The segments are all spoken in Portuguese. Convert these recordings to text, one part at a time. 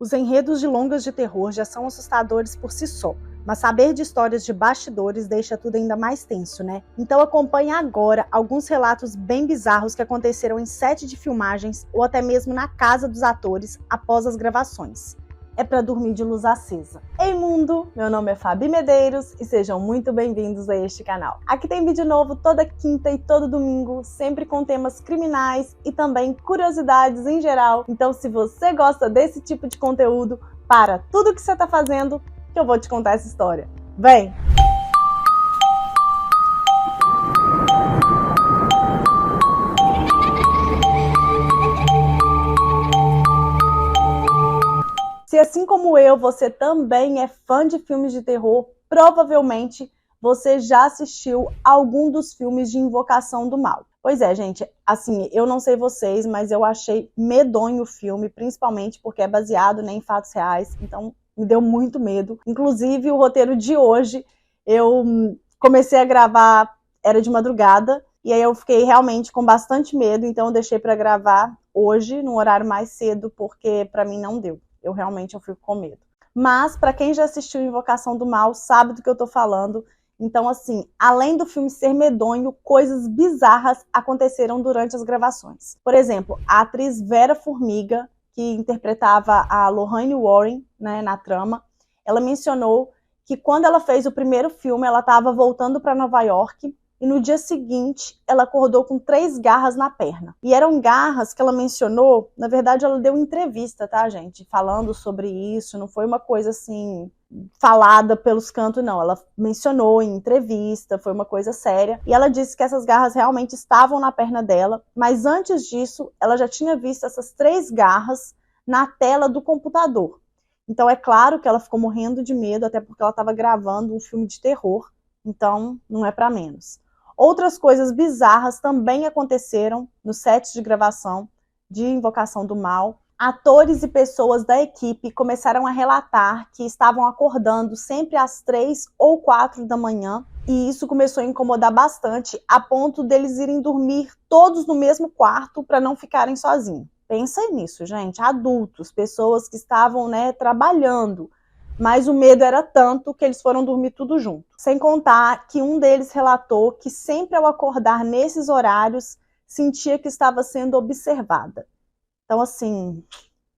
Os enredos de longas de terror já são assustadores por si só, mas saber de histórias de bastidores deixa tudo ainda mais tenso, né? Então acompanhe agora alguns relatos bem bizarros que aconteceram em set de filmagens ou até mesmo na casa dos atores após as gravações. É para dormir de luz acesa. Ei mundo, meu nome é Fabi Medeiros e sejam muito bem-vindos a este canal. Aqui tem vídeo novo toda quinta e todo domingo, sempre com temas criminais e também curiosidades em geral. Então se você gosta desse tipo de conteúdo, para tudo que você está fazendo que eu vou te contar essa história. Vem! Se assim como eu, você também é fã de filmes de terror, provavelmente você já assistiu algum dos filmes de Invocação do Mal. Pois é, gente, assim, eu não sei vocês, mas eu achei medonho o filme, principalmente porque é baseado, né, em fatos reais, então me deu muito medo. Inclusive, o roteiro de hoje, eu comecei a gravar, era de madrugada, e aí eu fiquei realmente com bastante medo, então eu deixei para gravar hoje, num horário mais cedo, porque para mim não deu. Eu fico com medo. Mas, para quem já assistiu Invocação do Mal, sabe do que eu tô falando. Então, assim, além do filme ser medonho, coisas bizarras aconteceram durante as gravações. Por exemplo, a atriz Vera Farmiga, que interpretava a Lorraine Warren, né, na trama, ela mencionou que quando ela fez o primeiro filme, ela estava voltando para Nova York, e no dia seguinte, ela acordou com 3 garras na perna. E eram garras que ela mencionou, na verdade ela deu entrevista, tá, gente? Falando sobre isso, não foi uma coisa assim, falada pelos cantos, não. Ela mencionou em entrevista, foi uma coisa séria. E ela disse que essas garras realmente estavam na perna dela, mas antes disso, ela já tinha visto essas 3 garras na tela do computador. Então é claro que ela ficou morrendo de medo, até porque ela estava gravando um filme de terror, então não é para menos. Outras coisas bizarras também aconteceram no set de gravação de Invocação do Mal. Atores e pessoas da equipe começaram a relatar que estavam acordando sempre às 3 ou 4 da manhã, e isso começou a incomodar bastante, a ponto deles irem dormir todos no mesmo quarto para não ficarem sozinhos. Pensa nisso, gente, adultos, pessoas que estavam, né, trabalhando, mas o medo era tanto que eles foram dormir tudo junto. Sem contar que um deles relatou que sempre ao acordar nesses horários, sentia que estava sendo observada. Então, assim,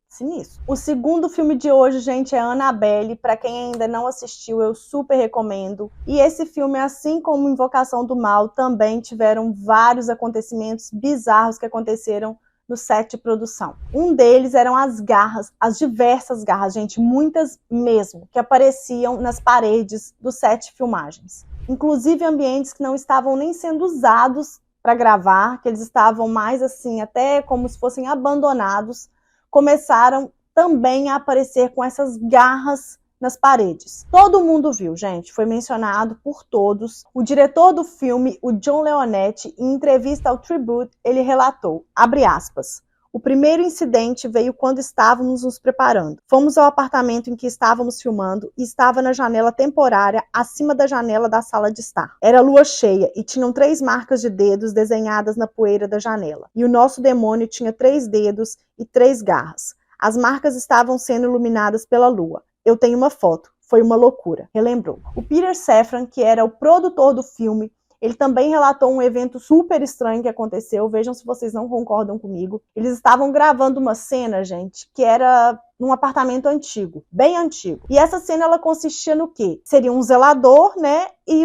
sinistro. O segundo filme de hoje, gente, é Annabelle. Para quem ainda não assistiu, eu super recomendo. E esse filme, assim como Invocação do Mal, também tiveram vários acontecimentos bizarros que aconteceram no set de produção. Um deles eram as garras, as diversas garras, gente, muitas mesmo, que apareciam nas paredes do set de filmagens. Inclusive ambientes que não estavam nem sendo usados para gravar, que eles estavam mais assim, até como se fossem abandonados, começaram também a aparecer com essas garras nas paredes. Todo mundo viu, gente, foi mencionado por todos. O diretor do filme, o John Leonetti, em entrevista ao Tribute, ele relatou, abre aspas, o primeiro incidente veio quando estávamos nos preparando. Fomos ao apartamento em que estávamos filmando e estava na janela temporária acima da janela da sala de estar. Era lua cheia e tinham 3 marcas de dedos desenhadas na poeira da janela. E o nosso demônio tinha 3 dedos e 3 garras. As marcas estavam sendo iluminadas pela lua. Eu tenho uma foto. Foi uma loucura, relembrou. O Peter Safran, que era o produtor do filme, ele também relatou um evento super estranho que aconteceu. Vejam se vocês não concordam comigo. Eles estavam gravando uma cena, gente, que era num apartamento antigo, bem antigo. E essa cena, ela consistia no quê? Seria um zelador, né, e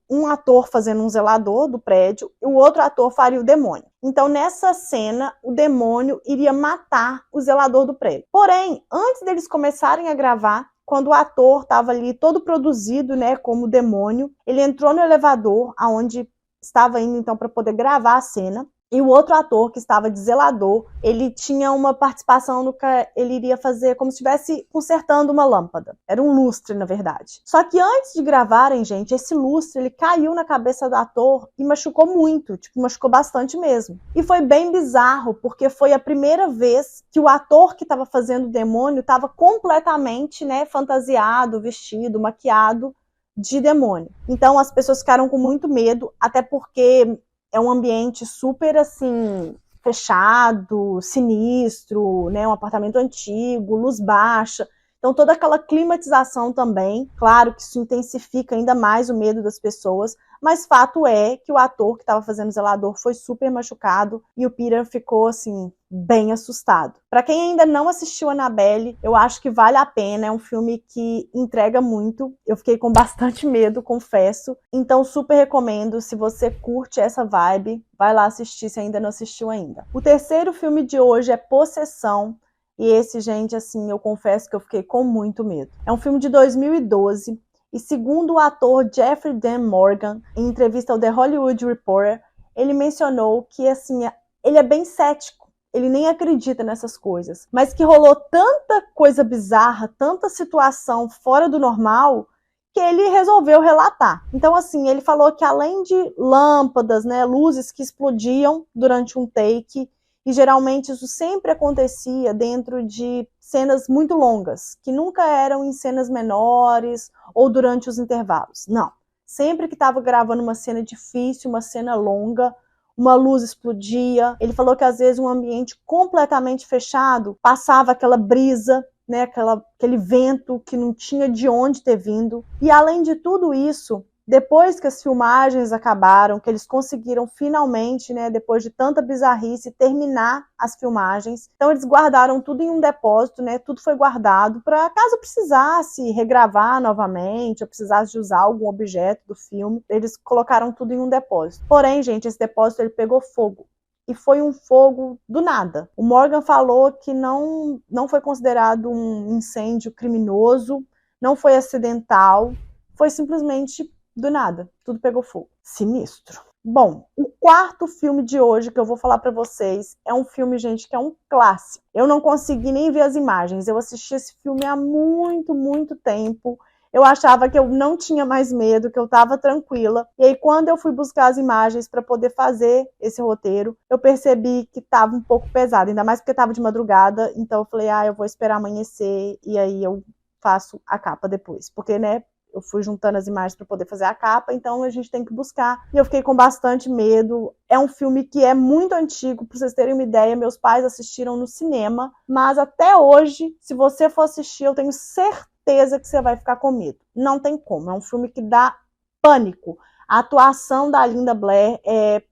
um ator fazendo um zelador do prédio, e o outro ator faria o demônio. Então, nessa cena, o demônio iria matar o zelador do prédio. Porém, antes deles começarem a gravar, quando o ator estava ali todo produzido, né, como demônio, ele entrou no elevador, aonde estava indo então para poder gravar a cena, e o outro ator que estava de zelador, ele tinha uma participação no que ele iria fazer como se estivesse consertando uma lâmpada. Era um lustre, na verdade. Só que antes de gravarem, gente, esse lustre, ele caiu na cabeça do ator e machucou muito, tipo, machucou bastante mesmo. E foi bem bizarro, porque foi a primeira vez que o ator que estava fazendo o demônio estava completamente, né, fantasiado, vestido, maquiado de demônio. Então as pessoas ficaram com muito medo, até porque é um ambiente super, assim, fechado, sinistro, né? Um apartamento antigo, luz baixa. Então, toda aquela climatização também, claro que isso intensifica ainda mais o medo das pessoas, mas fato é que o ator que estava fazendo o zelador foi super machucado e o Peter ficou, assim, bem assustado. Para quem ainda não assistiu Annabelle, eu acho que vale a pena, é um filme que entrega muito, eu fiquei com bastante medo, confesso, então super recomendo, se você curte essa vibe, vai lá assistir se ainda não assistiu ainda. O terceiro filme de hoje é Possessão, e esse, gente, assim, eu confesso que eu fiquei com muito medo. É um filme de 2012, e segundo o ator Jeffrey Dean Morgan, em entrevista ao The Hollywood Reporter, ele mencionou que, assim, ele é bem cético, ele nem acredita nessas coisas, mas que rolou tanta coisa bizarra, tanta situação fora do normal, que ele resolveu relatar. Então, assim, ele falou que além de lâmpadas, né, luzes que explodiam durante um take, e geralmente isso sempre acontecia dentro de cenas muito longas, que nunca eram em cenas menores ou durante os intervalos. Não. Sempre que estava gravando uma cena difícil, uma cena longa, uma luz explodia. Ele falou que às vezes um ambiente completamente fechado passava aquela brisa, né, aquele vento que não tinha de onde ter vindo. E além de tudo isso, depois que as filmagens acabaram, que eles conseguiram finalmente, né, depois de tanta bizarrice, terminar as filmagens, então eles guardaram tudo em um depósito, né, tudo foi guardado para caso precisasse regravar novamente, ou precisasse de usar algum objeto do filme, eles colocaram tudo em um depósito. Porém, gente, esse depósito ele pegou fogo. E foi um fogo do nada. O Morgan falou que não foi considerado um incêndio criminoso, não foi acidental, foi simplesmente do nada, tudo pegou fogo. Sinistro. Bom, o quarto filme de hoje que eu vou falar pra vocês é um filme, gente, que é um clássico. Eu não consegui nem ver as imagens. Eu assisti esse filme há muito, muito tempo. Eu achava que eu não tinha mais medo, que eu tava tranquila. E aí, quando eu fui buscar as imagens para poder fazer esse roteiro, eu percebi que tava um pouco pesado, ainda mais porque tava de madrugada. Então eu falei, eu vou esperar amanhecer e aí eu faço a capa depois. Porque, né, eu fui juntando as imagens para poder fazer a capa, então a gente tem que buscar. E eu fiquei com bastante medo. É um filme que é muito antigo, para vocês terem uma ideia, meus pais assistiram no cinema, mas até hoje, se você for assistir, eu tenho certeza que você vai ficar com medo. Não tem como, é um filme que dá pânico. A atuação da Linda Blair é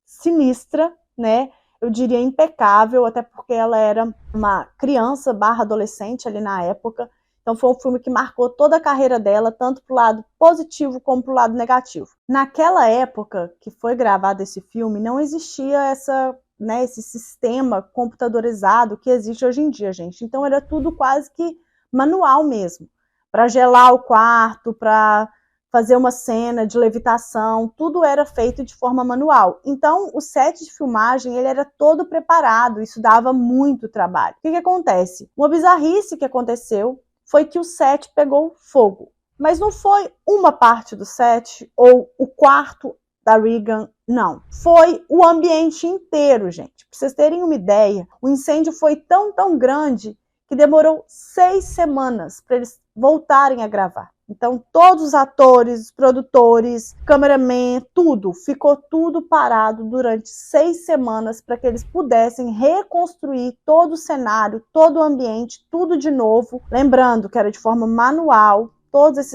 sinistra, né? Eu diria impecável, até porque ela era uma criança / adolescente ali na época. Então foi um filme que marcou toda a carreira dela, tanto pro lado positivo como pro lado negativo. Naquela época que foi gravado esse filme, não existia esse sistema computadorizado que existe hoje em dia, gente. Então era tudo quase que manual mesmo. Para gelar o quarto, para fazer uma cena de levitação, tudo era feito de forma manual. Então o set de filmagem ele era todo preparado, isso dava muito trabalho. O que acontece? Uma bizarrice que aconteceu foi que o set pegou fogo. Mas não foi uma parte do set ou o quarto da Regan, não. Foi o ambiente inteiro, gente. Para vocês terem uma ideia, o incêndio foi tão grande que demorou 6 semanas para eles voltarem a gravar. Então, todos os atores, produtores, cameraman, ficou tudo parado durante 6 semanas para que eles pudessem reconstruir todo o cenário, todo o ambiente, tudo de novo. Lembrando que era de forma manual, todas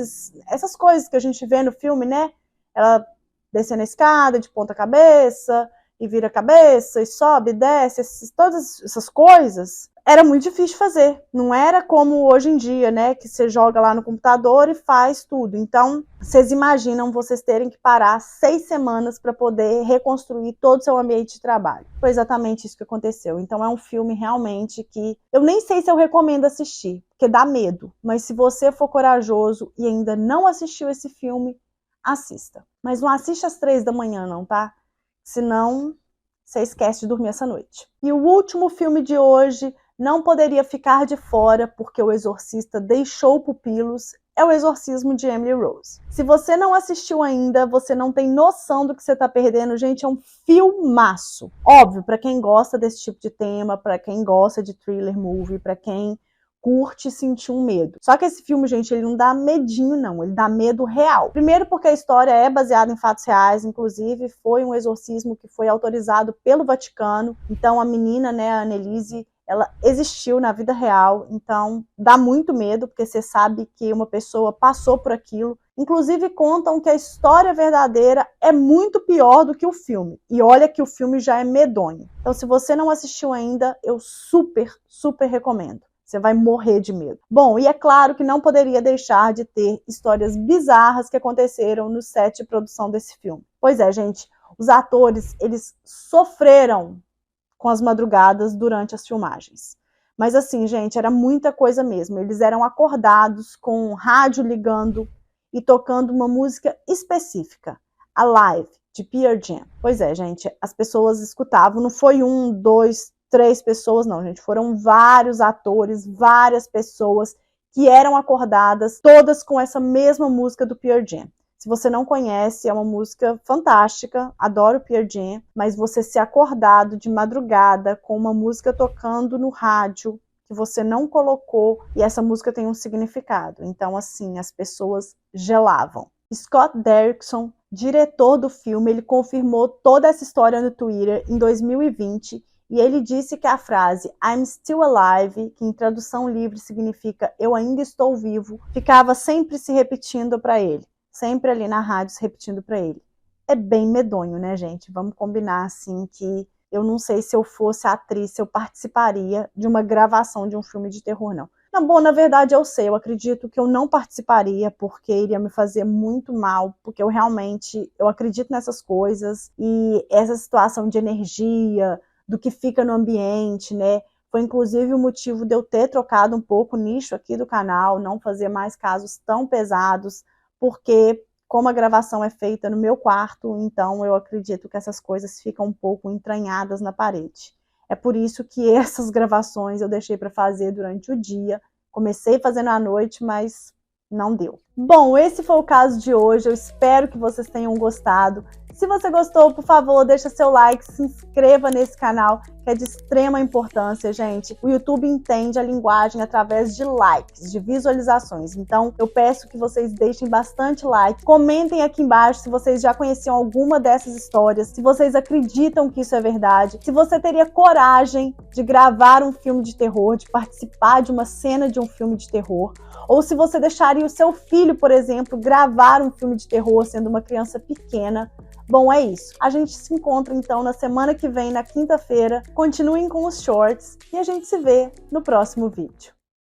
essas coisas que a gente vê no filme, né? Ela descendo a escada de ponta cabeça, e vira a cabeça, e sobe, desce, todas essas coisas. Era muito difícil de fazer, não era como hoje em dia, né, que você joga lá no computador e faz tudo. Então, vocês imaginam vocês terem que parar 6 semanas para poder reconstruir todo o seu ambiente de trabalho. Foi exatamente isso que aconteceu. Então, é um filme realmente que eu nem sei se eu recomendo assistir, porque dá medo. Mas se você for corajoso e ainda não assistiu esse filme, assista. Mas não assista às 3 da manhã, não, tá? Senão, você esquece de dormir essa noite. E o último filme de hoje não poderia ficar de fora porque o exorcista deixou pupilos, é o Exorcismo de Emily Rose. Se você não assistiu ainda, você não tem noção do que você está perdendo, gente, é um filmaço. Óbvio, para quem gosta desse tipo de tema, para quem gosta de thriller movie, para quem curte sentir um medo. Só que esse filme, gente, ele não dá medinho, não. Ele dá medo real. Primeiro porque a história é baseada em fatos reais, inclusive foi um exorcismo que foi autorizado pelo Vaticano. Então a menina, né, a Annelise, ela existiu na vida real. Então dá muito medo, porque você sabe que uma pessoa passou por aquilo. Inclusive contam que a história verdadeira é muito pior do que o filme. E olha que o filme já é medonho. Então se você não assistiu ainda, eu super recomendo. Você vai morrer de medo. Bom, e é claro que não poderia deixar de ter histórias bizarras que aconteceram no set de produção desse filme. Pois é, gente, os atores, eles sofreram com as madrugadas durante as filmagens. Mas assim, gente, era muita coisa mesmo. Eles eram acordados com o rádio ligando e tocando uma música específica, a Live, de Pearl Jam. Pois é, gente, as pessoas escutavam, não foi 1, 2, 3 pessoas, não, gente, foram vários atores, várias pessoas que eram acordadas, todas com essa mesma música do Pearl Jam. Se você não conhece, é uma música fantástica, adoro Pearl Jam, mas você ser acordado de madrugada com uma música tocando no rádio que você não colocou e essa música tem um significado. Então, assim, as pessoas gelavam. Scott Derrickson, diretor do filme, ele confirmou toda essa história no Twitter em 2020 e ele disse que a frase I'm still alive, que em tradução livre significa eu ainda estou vivo, ficava sempre se repetindo para ele. Sempre ali na rádio se repetindo para ele. É bem medonho, né, gente? Vamos combinar, assim, que eu não sei se eu fosse atriz, se eu participaria de uma gravação de um filme de terror, não. Não, bom, na verdade eu sei, eu acredito que eu não participaria porque iria me fazer muito mal, porque eu acredito nessas coisas e essa situação de energia, do que fica no ambiente, né? Foi inclusive o motivo de eu ter trocado um pouco o nicho aqui do canal, não fazer mais casos tão pesados, porque como a gravação é feita no meu quarto, então eu acredito que essas coisas ficam um pouco entranhadas na parede. É por isso que essas gravações eu deixei para fazer durante o dia. Comecei fazendo à noite, mas não deu. Bom, esse foi o caso de hoje. Eu espero que vocês tenham gostado. Se você gostou, por favor, deixa seu like, se inscreva nesse canal, que é de extrema importância, gente. O YouTube entende a linguagem através de likes, de visualizações. Então, eu peço que vocês deixem bastante like. Comentem aqui embaixo se vocês já conheciam alguma dessas histórias, se vocês acreditam que isso é verdade, se você teria coragem de gravar um filme de terror, de participar de uma cena de um filme de terror, ou se você deixaria o seu filho, por exemplo, gravar um filme de terror sendo uma criança pequena. Bom, é isso. A gente se encontra então na semana que vem, na quinta-feira. Continuem com os shorts e a gente se vê no próximo vídeo.